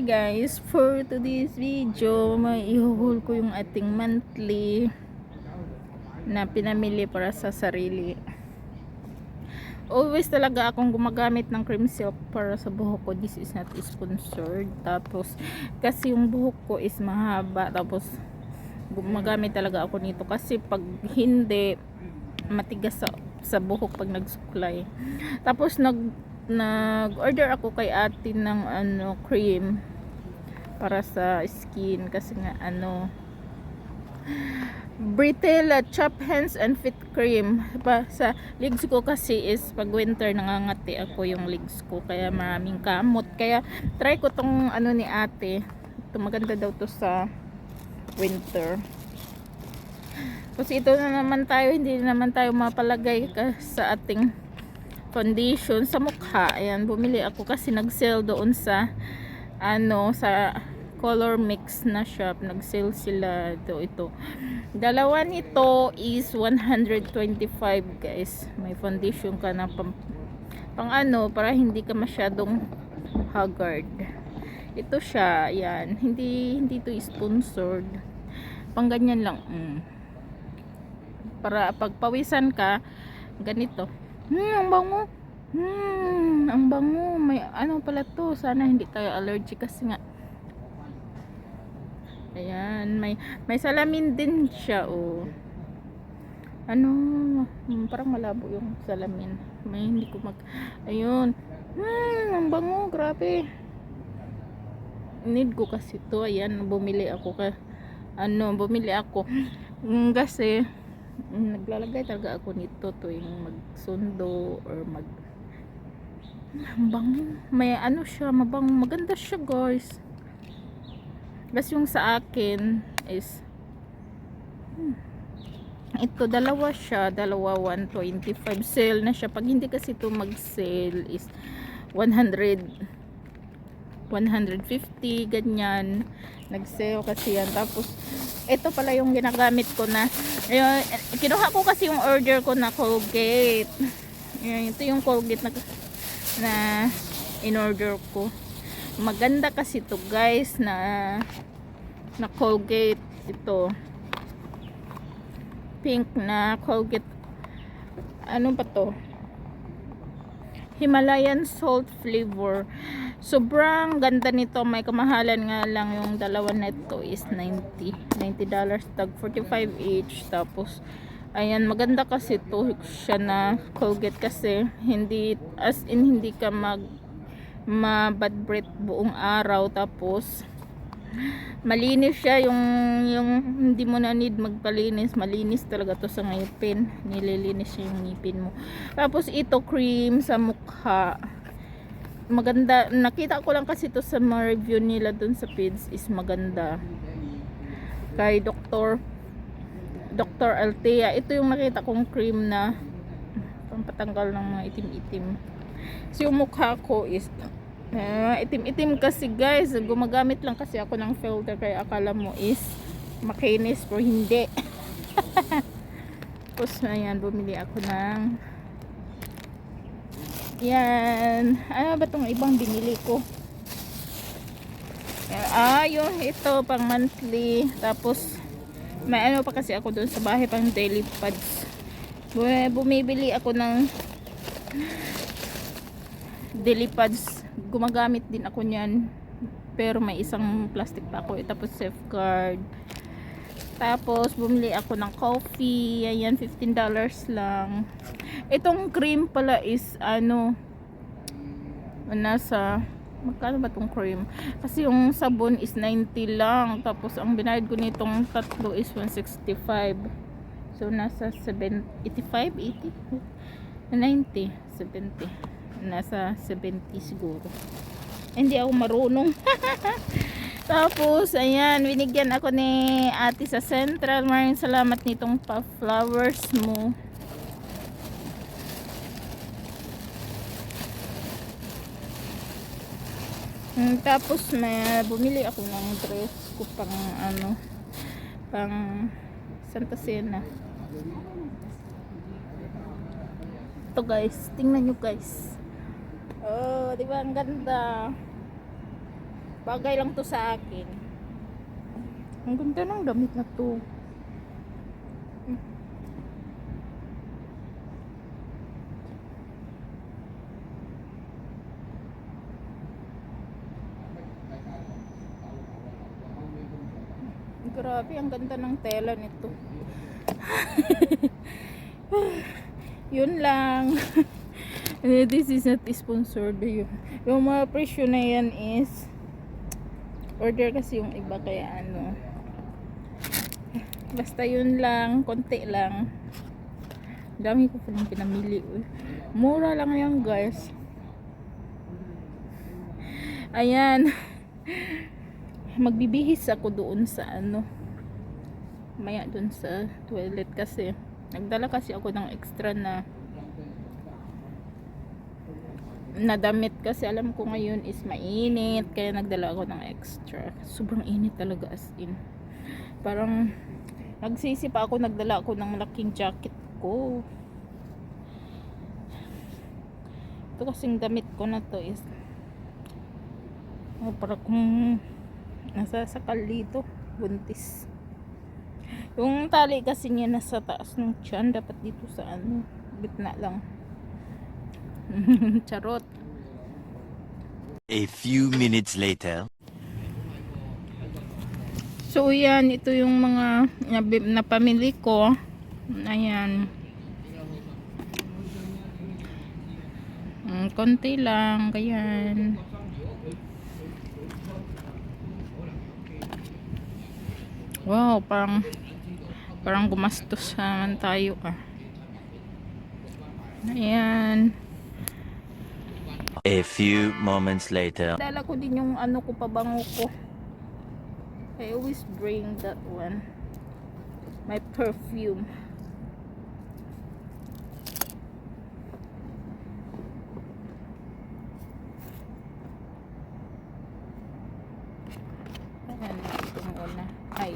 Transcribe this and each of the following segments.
guys, for today's video, may ihuhul ko yung ating monthly na pinamili para sa sarili. Always talaga akong gumagamit ng cream silk para sa buhok ko. This is not sponsored. Tapos, kasi yung buhok ko is mahaba. Tapos, gumagamit talaga ako nito. Kasi pag hindi, matigas sa buhok pag nagsuklay. Tapos, nag-order ako kay ate ng cream para sa skin kasi nga brittle chop hands and feet cream pa sa legs ko kasi is pag winter nangangati ako yung legs ko kaya maraming kamot kaya try ko tong ni ate. Ito maganda daw to sa winter. Kasi ito na naman tayo, hindi naman tayo mapalagay sa ating foundation sa mukha. Ayan, bumili ako kasi nag-sale doon sa sa color mix na shop. Nag-sale sila ito. Dalawa nito is 125 guys. May foundation ka na pang para hindi ka masyadong haggard. Ito siya, ayan. Hindi to sponsored. Pang ganyan lang. Para pagpawisan ka ganito. Ang bango. Ang bango. May pala to. Sana hindi tayo allergic kasi nga. Ayan, may salamin din siya, oh. Parang malabo yung salamin. May hindi ko ayun. Ang bango, grabe. Need ko kasi to. Ayan, bumili ako kasi naglalagay talaga ako nito tuwing magsundo or ang bango. May siya, maganda siya guys. Kasi yung sa akin is ito dalawa 125 sale na siya. Pag hindi kasi ito mag sale is 150 ganyan, nag sale kasi yan. Tapos ito pala yung ginagamit ko na kinuha ko kasi yung order ko na Colgate. Ito yung Colgate na in order ko. Maganda kasi to guys na Colgate. Ito pink na Colgate. Ano ba to? Himalayan salt flavor. Sobrang ganda nito. May kamahalan nga lang yung dalawa nito is $90 tag 45 each. Tapos ayan, maganda kasi to siya na Colgate kasi hindi ka bad breath buong araw. Tapos malinis siya yung hindi mo na need magpalinis. Malinis talaga to sa ngipin. Nililinis siya yung ngipin mo. Tapos ito cream sa mukha. Maganda. Nakita ko lang kasi to sa mga review nila dun sa page is maganda. Kay Dr. Althea. Ito yung nakita kong cream na pampatanggal ng mga itim-itim. So yung mukha ko is itim-itim kasi guys. Gumagamit lang kasi ako ng filter kaya akala mo is makinis pero hindi. Tapos ayan, bumili ako ng yan. Ano ba itong ibang binili ko? Yung ito pang monthly. Tapos may pa kasi ako doon sa bahay pang daily pads. Bumibili ako ng daily pads. Gumagamit din ako niyan. Pero may isang plastic pa ako. Tapos safeguard. Tapos bumili ako ng coffee. Ayan, $15 lang. Itong cream pala is nasa magkano ba itong cream? Kasi yung sabon is 90 lang. Tapos ang binayad ko nitong tatlo is 165. So nasa 85, 80, 90, 70. Nasa 70 siguro. Hindi ako marunong. Tapos ayan, binigyan ako ni ate sa Central. Maraming salamat nitong pa-flowers mo. Tapos bumili ako ng dress ko pang Santa Cena. Ito guys, tingnan nyo guys. Oh, di ba ang ganda? Bagay lang to sa akin. Ang ganda ng damit na to. Grabe, ang ganda ng tela nito. Yun lang. This is not sponsored. Yung mga presyo na yan is order kasi yung iba, kaya ano. Basta yun lang, konti lang. Dami ko palang pinamili. Mura lang yan, guys. Ayan. Magbibihis ako doon sa ano. Maya doon sa toilet kasi nagdala kasi ako ng extra na damit kasi alam ko ngayon is mainit, kaya nagdala ako ng extra. Sobrang init talaga, as in. Parang nagsisi pa ako, nagdala ako ng malaking jacket ko. Ito kasing damit ko na to is para kung nasasakal dito, buntis. Yung tali kasi niya nasa taas ng tiyan, dapat dito sa ano, gitna lang. Charot. A few minutes later. So yan, ito yung mga napamili ko. Ayan. Konti lang, ganyan. Wow, parang gumastos naman tayo ah. Ayan. A few moments later. Dala ko din yung ano ko, pabango ko. I always bring that one. My perfume. Ayan, ito muna. Ay.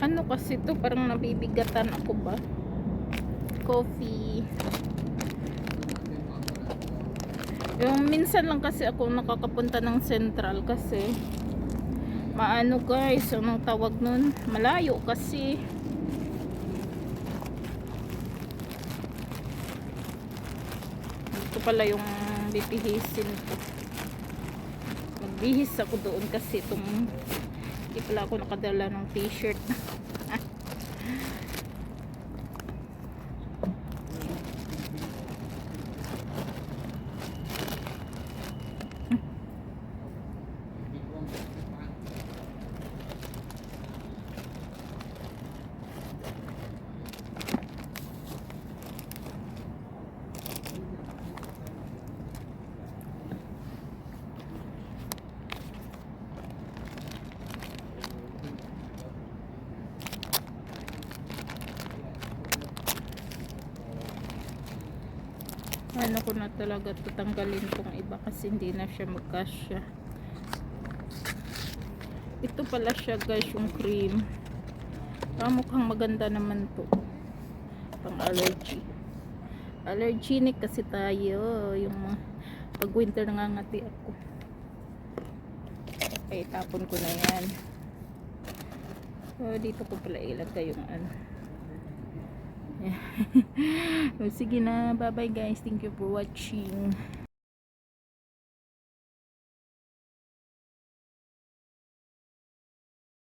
Ano kasi to, parang nabibigatan ako ba? Coffee. Yung minsan lang kasi ako nakakapunta ng Central kasi maano guys, anong tawag nun? Malayo kasi. Ito pala yung bibihisin ko. Magbihis ako doon kasi itong hindi pala ako nakadala ng t-shirt. Ano ko na talaga tatanggalin tong iba kasi hindi na siya magkasya. Ito pala siya guys, yung cream. Mukhang maganda naman to. Pang allergy. Allergenic kasi tayo. Yung pag winter nangangati ako. Okay, tapon ko na yan. So, dito ko pala ilagay yung ano. Sige na, bye bye guys, thank you for watching.